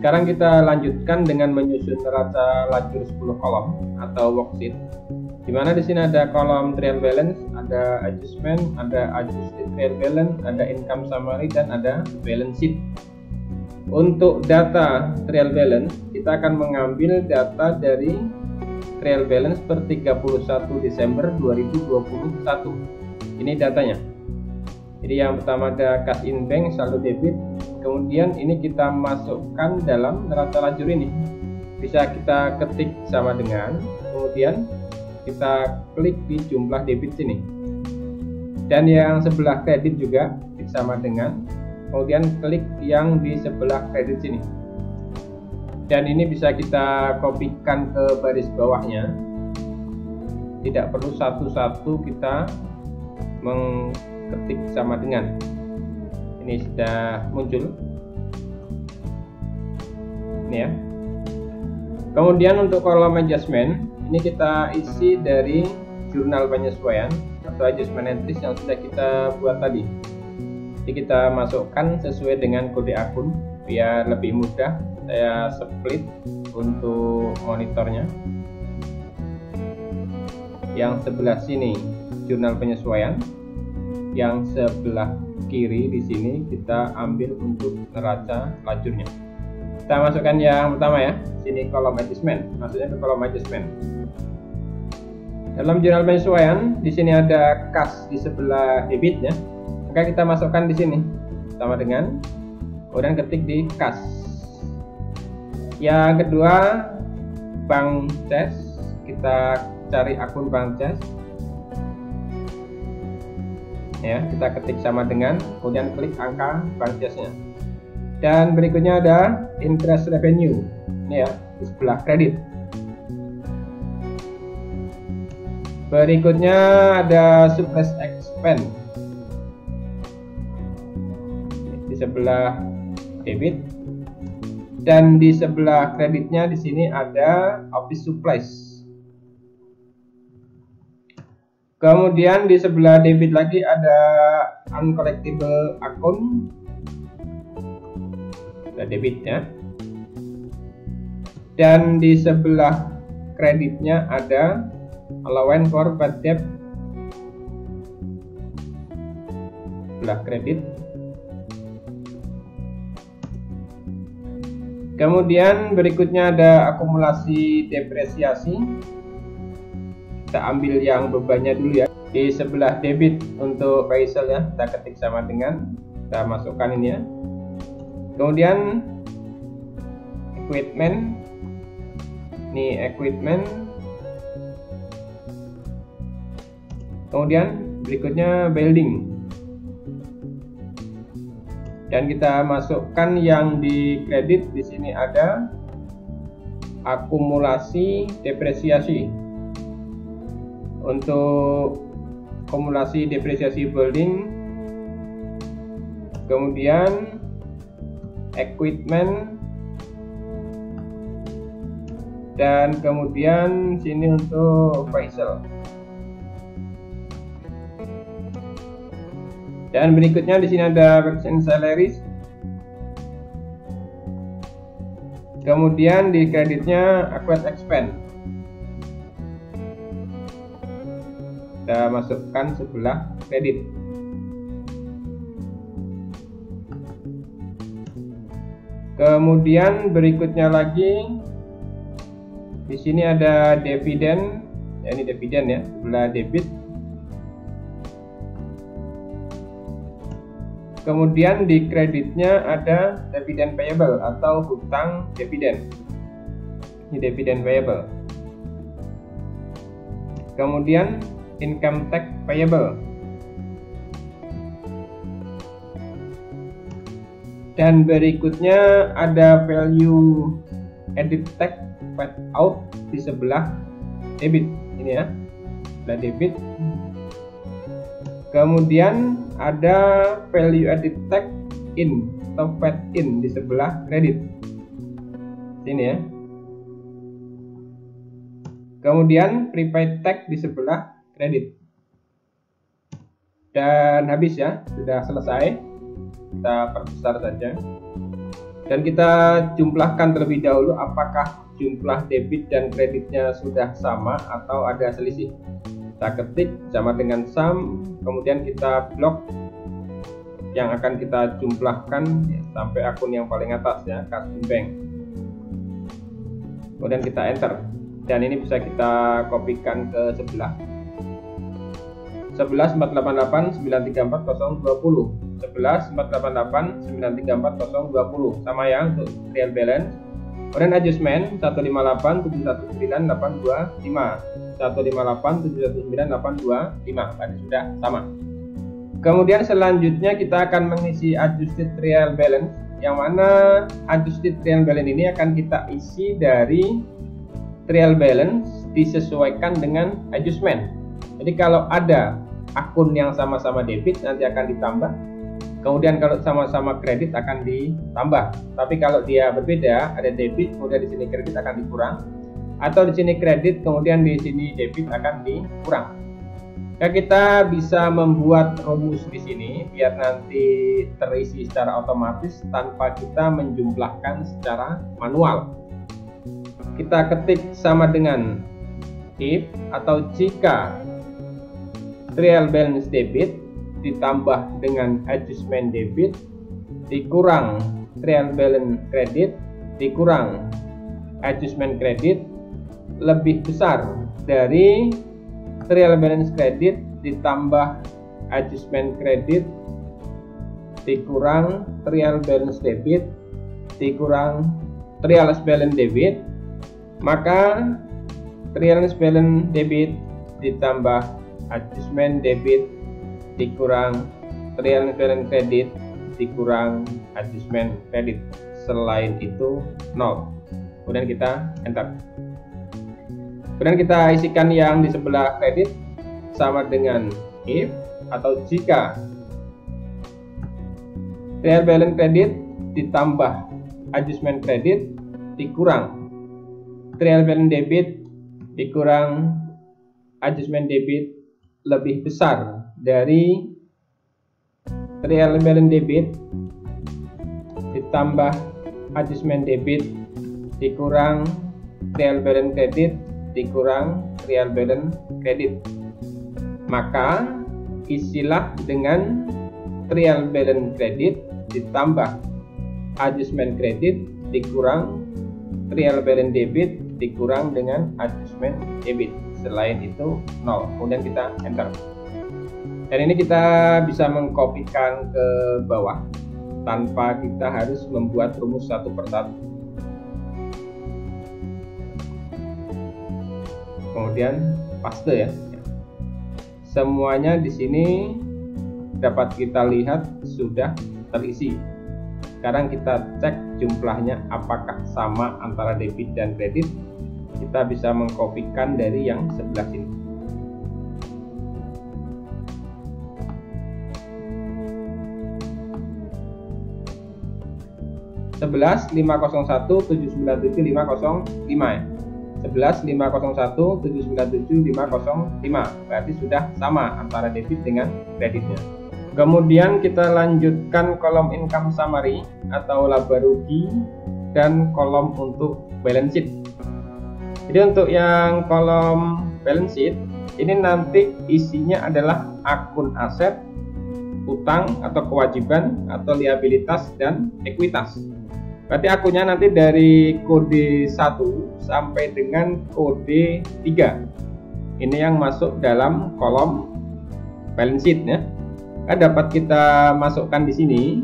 Sekarang kita lanjutkan dengan menyusun neraca lajur 10 kolom atau worksheet. Di mana di sini ada kolom trial balance, ada adjustment, ada adjusted trial balance, ada income summary, dan ada balance sheet. Untuk data trial balance, kita akan mengambil data dari trial balance per 31 Desember 2021. Ini datanya. Jadi yang pertama ada cash in bank, saldo debit. Kemudian ini kita masukkan dalam neraca lajur ini. Bisa kita ketik sama dengan, kemudian kita klik di jumlah debit sini. Dan yang sebelah kredit juga klik sama dengan, kemudian klik yang di sebelah kredit sini. Dan ini bisa kita kopikan ke baris bawahnya. Tidak perlu satu-satu kita mengetik sama dengan. Ini sudah muncul. Ini ya. Kemudian untuk kolom adjustment, ini kita isi dari jurnal penyesuaian atau adjustment entries yang sudah kita buat tadi. Jadi kita masukkan sesuai dengan kode akun biar lebih mudah. Saya split untuk monitornya. Yang sebelah sini jurnal penyesuaian, yang sebelah kiri di sini kita ambil untuk neraca lajurnya. Kita masukkan yang pertama ya, sini kolom adjustment, maksudnya ke kolom adjustment. Dalam jurnal penyesuaian di sini ada kas di sebelah debitnya, maka kita masukkan di sini sama dengan, kemudian ketik di kas. Yang kedua bank CES, kita cari akun bank CES. Ya, kita ketik sama dengan, kemudian klik angka bank CES-nya. Dan berikutnya ada interest revenue, ini ya, di sebelah kredit. Berikutnya ada surplus expense di sebelah debit, dan di sebelah kreditnya di sini ada office supplies. Kemudian di sebelah debit lagi ada uncollectible account, ada debitnya. Dan di sebelah kreditnya ada allowance for bad debt, sebelah kredit. Kemudian berikutnya ada akumulasi depresiasi. Kita ambil yang bebannya dulu ya. Di sebelah debit untuk Faisal ya, kita ketik sama dengan, kita masukkan ini ya. Kemudian equipment, ini equipment. Kemudian berikutnya building. Dan kita masukkan yang di kredit, di sini ada akumulasi depresiasi. Untuk akumulasi depresiasi building, kemudian equipment, dan kemudian sini untuk Faisal. Dan berikutnya di sini ada wages and salaries. Kemudian di kreditnya accrued expense. Kita masukkan sebelah kredit. Kemudian berikutnya lagi di sini ada dividen, ya ini dividen ya, sebelah debit. Kemudian di kreditnya ada dividen payable atau hutang dividen. Ini dividen payable. Kemudian income tax payable. Dan berikutnya ada value added tax paid out di sebelah debit. Ini ya, sebelah debit. Kemudian ada value added tax in atau paid in di sebelah kredit. Sini ya. Kemudian prepaid tax di sebelah kredit. Dan habis ya, sudah selesai. Kita perbesar saja. Dan kita jumlahkan terlebih dahulu apakah jumlah debit dan kreditnya sudah sama atau ada selisih. Kita ketik sama dengan sum, kemudian kita blok yang akan kita jumlahkan sampai akun yang paling atas ya, Custom Bank. Kemudian kita enter, dan ini bisa kita kopikan ke sebelah. 11.488.934.020 11.488.934.020 sama ya untuk trial balance. Kemudian adjustment 158.719.825 158.719.825 tadi sudah sama. Kemudian selanjutnya kita akan mengisi adjusted trial balance, yang mana adjusted trial balance ini akan kita isi dari trial balance disesuaikan dengan adjustment. Jadi kalau ada akun yang sama-sama debit nanti akan ditambah, kemudian kalau sama-sama kredit akan ditambah. Tapi kalau dia berbeda, ada debit kemudian di sini kredit akan dikurang, atau di sini kredit kemudian di sini debit akan dikurang. Ya, kita bisa membuat rumus di sini biar nanti terisi secara otomatis tanpa kita menjumlahkan secara manual. Kita ketik sama dengan if atau jika trial balance debit ditambah dengan adjustment debit dikurang trial balance credit dikurang adjustment credit lebih besar dari trial balance credit ditambah adjustment credit dikurang trial balance debit dikurang trial balance debit, maka trial balance debit ditambah adjustment debit dikurang trial balance credit dikurang adjustment credit, selain itu 0. Kemudian kita enter. Kemudian kita isikan yang di sebelah kredit sama dengan if atau jika trial balance credit ditambah adjustment credit dikurang trial balance debit dikurang adjustment debit lebih besar dari trial balance debit ditambah adjustment debit dikurang trial balance credit dikurang trial balance credit, maka isilah dengan trial balance credit ditambah adjustment credit dikurang trial balance debit dikurang dengan adjustment debit, selain itu 0. Kemudian kita enter, dan ini kita bisa mengkopikan ke bawah tanpa kita harus membuat rumus satu persatu. Kemudian paste ya. Semuanya di sini dapat kita lihat sudah terisi. Sekarang kita cek jumlahnya apakah sama antara debit dan kredit. Kita bisa mengkopikan dari yang sebelah sini. Sebelas 501 797 505 ya. 11.501.797.505 berarti sudah sama antara debit dengan kreditnya. Kemudian kita lanjutkan kolom income summary atau laba rugi dan kolom untuk balance sheet. Jadi untuk yang kolom balance sheet ini nanti isinya adalah akun aset, utang atau kewajiban atau liabilitas dan ekuitas. Berarti akunnya nanti dari kode 1 sampai dengan kode 3. Ini yang masuk dalam kolom balance sheet ya. Dapat kita masukkan di sini.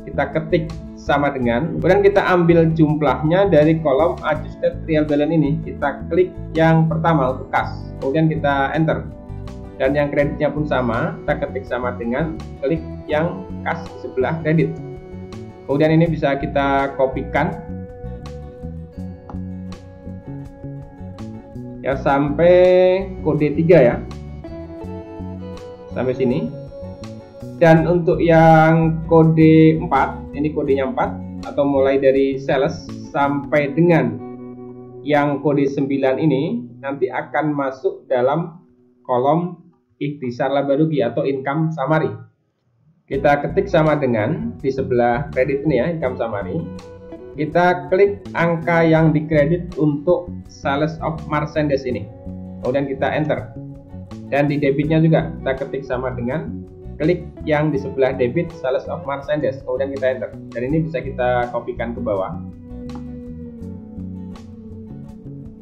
Kita ketik sama dengan, kemudian kita ambil jumlahnya dari kolom adjusted trial balance ini. Kita klik yang pertama untuk kas, kemudian kita enter. Dan yang kreditnya pun sama, kita ketik sama dengan, klik yang kas di sebelah kredit. Kemudian ini bisa kita kopikan ya sampai kode 3 ya, sampai sini. Dan untuk yang kode 4, ini kodenya 4 atau mulai dari sales sampai dengan yang kode 9 ini nanti akan masuk dalam kolom ikhtisar laba rugi atau income summary. Kita ketik sama dengan di sebelah kredit ini ya, income summary. kita klik angka yang dikredit untuk sales of merchandise ini, kemudian kita enter. Dan di debitnya juga kita ketik sama dengan klik yang di sebelah debit sales of merchandise, kemudian kita enter. Dan ini bisa kita kopikan ke bawah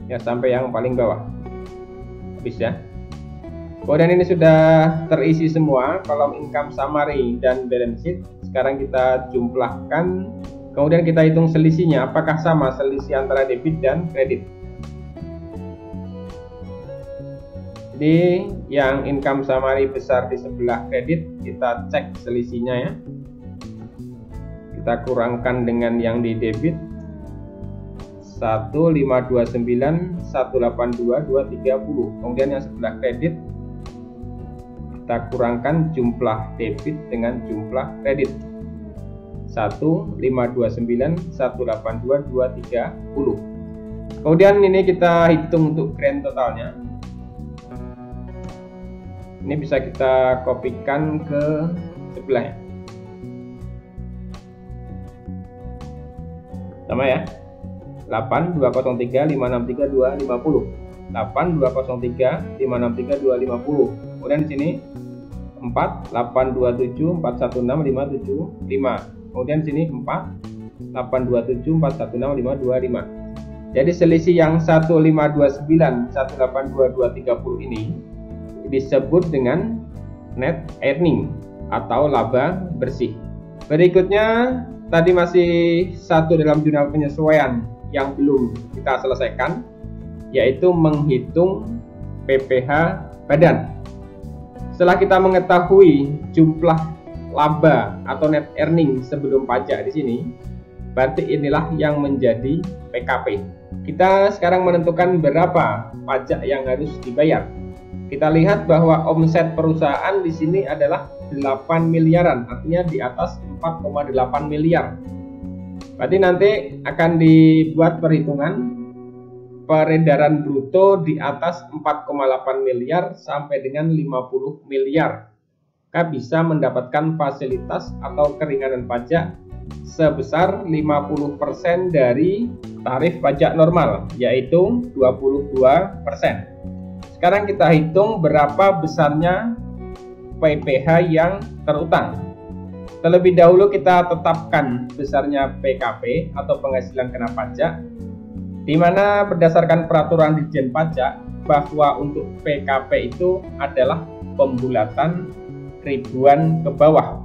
ya, sampai yang paling bawah habis ya. Kemudian ini sudah terisi semua kolom income summary dan balance sheet. Sekarang kita jumlahkan, kemudian kita hitung selisihnya apakah sama selisih antara debit dan kredit. Jadi yang income summary besar di sebelah kredit, kita cek selisihnya ya. Kita kurangkan dengan yang di debit 1529, 182, 230. Kemudian yang sebelah kredit kita kurangkan jumlah debit dengan jumlah kredit 1529, 182, 230. Kemudian ini kita hitung untuk grand totalnya. Ini bisa kita kopikan ke sebelahnya. Sama ya. 8203 563 250. 8203 563 250. Kemudian di sini 4827 416 575. Kemudian di sini 4827 416 525. Jadi selisih yang 1529 182 230 ini disebut dengan net earning atau laba bersih. Berikutnya tadi masih satu dalam jurnal penyesuaian yang belum kita selesaikan, yaitu menghitung PPh badan. Setelah kita mengetahui jumlah laba atau net earning sebelum pajak di sini, berarti inilah yang menjadi PKP. Kita sekarang menentukan berapa pajak yang harus dibayar. Kita lihat bahwa omset perusahaan di sini adalah 8 miliaran, artinya di atas 4,8 miliar. Berarti nanti akan dibuat perhitungan peredaran bruto di atas 4,8 miliar sampai dengan 50 miliar. Kita bisa mendapatkan fasilitas atau keringanan pajak sebesar 50% dari tarif pajak normal, yaitu 22%. Sekarang kita hitung berapa besarnya PPh yang terutang. Terlebih dahulu kita tetapkan besarnya PKP atau penghasilan kena pajak, di mana berdasarkan peraturan Ditjen Pajak bahwa untuk PKP itu adalah pembulatan ribuan ke bawah.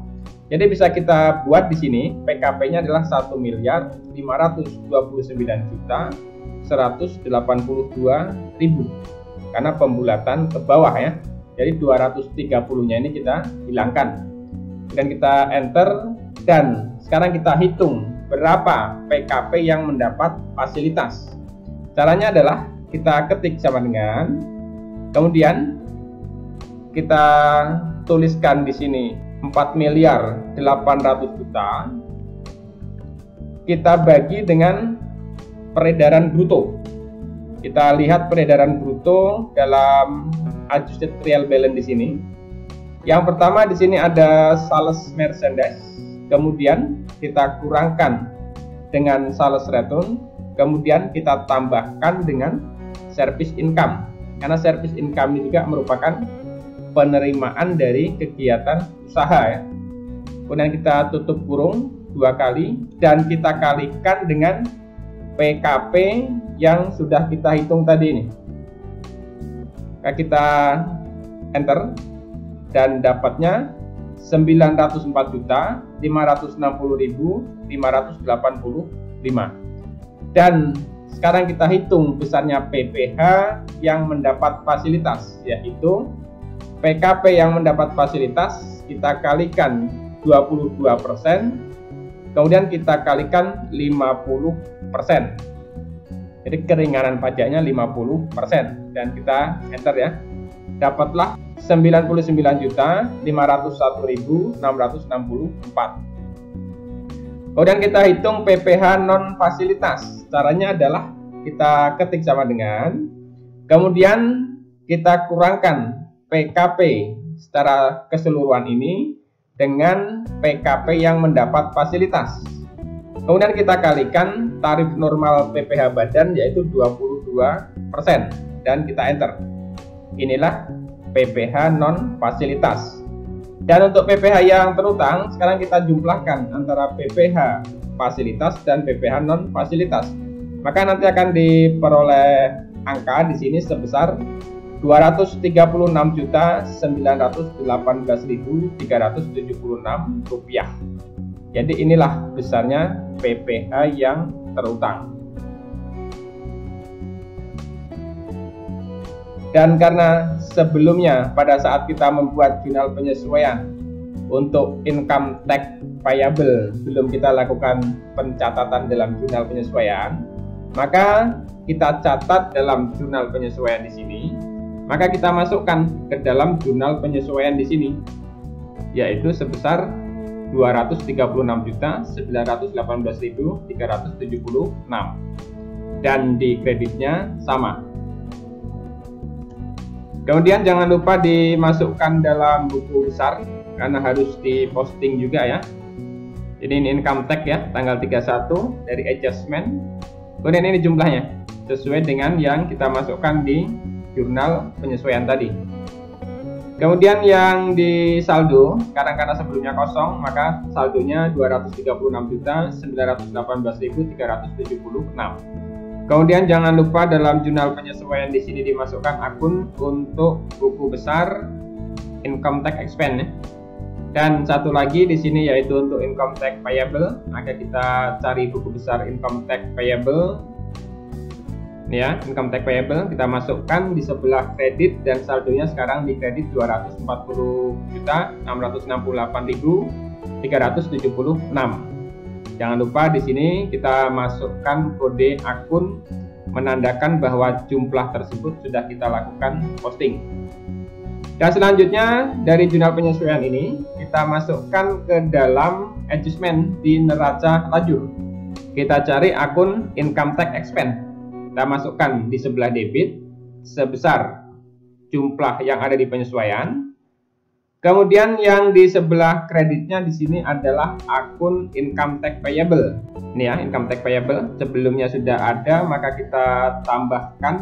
Jadi bisa kita buat di sini PKP-nya adalah 1.529.182.000 karena pembulatan ke bawah ya. Jadi 230-nya ini kita hilangkan. Dan kita enter, dan sekarang kita hitung berapa PKP yang mendapat fasilitas. Caranya adalah kita ketik sama dengan, kemudian kita tuliskan di sini 4.800.000.000, kita bagi dengan peredaran bruto. Kita lihat peredaran bruto dalam adjusted real balance di sini. Yang pertama di sini ada sales merchandise, kemudian kita kurangkan dengan sales return, kemudian kita tambahkan dengan service income. Karena service income ini juga merupakan penerimaan dari kegiatan usaha ya. Kemudian kita tutup kurung 2 kali dan kita kalikan dengan PKP yang sudah kita hitung tadi ini. Kita enter dan dapatnya 904.560.585. Dan sekarang kita hitung besarnya PPh yang mendapat fasilitas, yaitu PKP yang mendapat fasilitas kita kalikan 22%, kemudian kita kalikan 50%. Jadi keringanan pajaknya 50%, dan kita enter ya. Dapatlah 99.501.664. Kemudian kita hitung PPh non fasilitas. Caranya adalah kita ketik sama dengan, kemudian kita kurangkan PKP secara keseluruhan ini dengan PKP yang mendapat fasilitas. Kemudian kita kalikan tarif normal PPh badan yaitu 22% dan kita enter. Inilah PPh non fasilitas. Dan untuk PPh yang terutang, sekarang kita jumlahkan antara PPh fasilitas dan PPh non fasilitas. Maka nanti akan diperoleh angka di sini sebesar Rp234.918.376. Jadi inilah besarnya PPh yang terutang. Dan karena sebelumnya pada saat kita membuat jurnal penyesuaian untuk income tax payable belum kita lakukan pencatatan dalam jurnal penyesuaian, maka kita catat dalam jurnal penyesuaian di sini, maka kita masukkan ke dalam jurnal penyesuaian di sini, yaitu sebesar Rp234.918.376 dan di kreditnya sama. Kemudian jangan lupa dimasukkan dalam buku besar karena harus diposting juga ya. Jadi ini income tax ya, tanggal 31 dari adjustment. Kemudian ini jumlahnya sesuai dengan yang kita masukkan di jurnal penyesuaian tadi. Kemudian yang di saldo, karena sebelumnya kosong, maka saldonya Rp236.918.376. Kemudian jangan lupa dalam jurnal penyesuaian di sini dimasukkan akun untuk buku besar income tax expense ya. Dan satu lagi di sini yaitu untuk income tax payable, maka kita cari buku besar income tax payable. Ini ya, income tax payable kita masukkan di sebelah kredit dan saldonya sekarang di kredit Rp240.668.376. Jangan lupa di sini kita masukkan kode akun menandakan bahwa jumlah tersebut sudah kita lakukan posting. Dan selanjutnya dari jurnal penyesuaian ini kita masukkan ke dalam adjustment di neraca lajur. Kita cari akun income tax expense. Kita masukkan di sebelah debit sebesar jumlah yang ada di penyesuaian. Kemudian yang di sebelah kreditnya di sini adalah akun income tax payable. Ini ya, income tax payable sebelumnya sudah ada, maka kita tambahkan.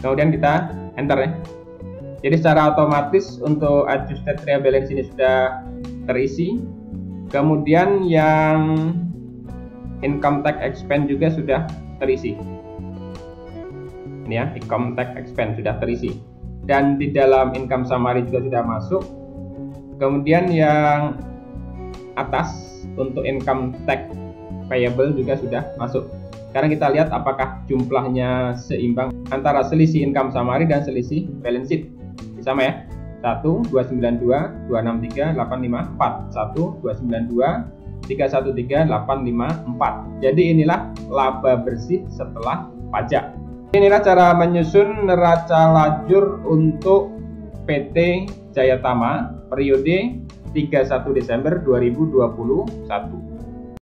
Kemudian kita enter ya. Jadi secara otomatis untuk adjusted trial balance ini sudah terisi. Kemudian yang income tax expense juga sudah terisi. Ini ya, income tax expense sudah terisi. Dan di dalam income summary juga sudah masuk. Kemudian yang atas untuk income tax payable juga sudah masuk. Sekarang kita lihat apakah jumlahnya seimbang antara selisih income summary dan selisih balance sheet. Sama ya. 1, 292, 263, 854. 1, 292, 313, 854. Jadi inilah laba bersih setelah pajak. Inilah cara menyusun neraca lajur untuk PT Jayatama periode 31 Desember 2021.